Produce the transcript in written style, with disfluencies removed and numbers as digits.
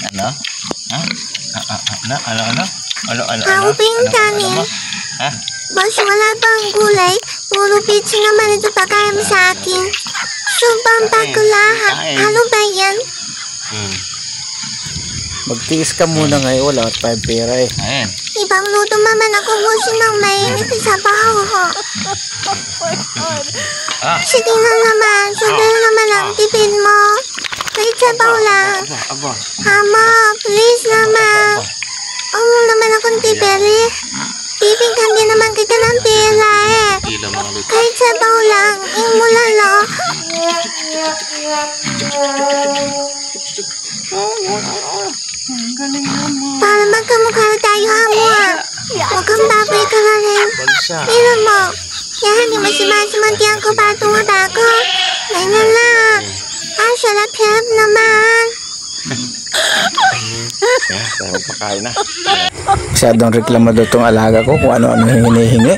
Ano? Ha? Ano? Ako pinsan Ha? Boss, wala bang gulay? Puro pizza naman ito pagkaya mo sa akin. Subang bakulaha. Ano ba yan? Magtiis ka muna ngayon, wala tayong pera eh. Ayan. Ibang luto naman ako gusto ng mainit sa baho ho. Sige na naman, sobrang naman ang tipid mo. Kahit sabaw lang. Hama, please naman. Huwag mo naman akong tiperi. Bibigyan din naman kita ng pera eh. Kahit sabaw lang, imula lang. Para magkamukha na tayo hamo ah. Huwag kang baboy ka na rin. Pero mo, yan di masimantiyan ko patungo ako. Ganyan lang. Sarap-sarap naman. Masyadong reklamado tong alaga ko kung ano-ano hinihingi.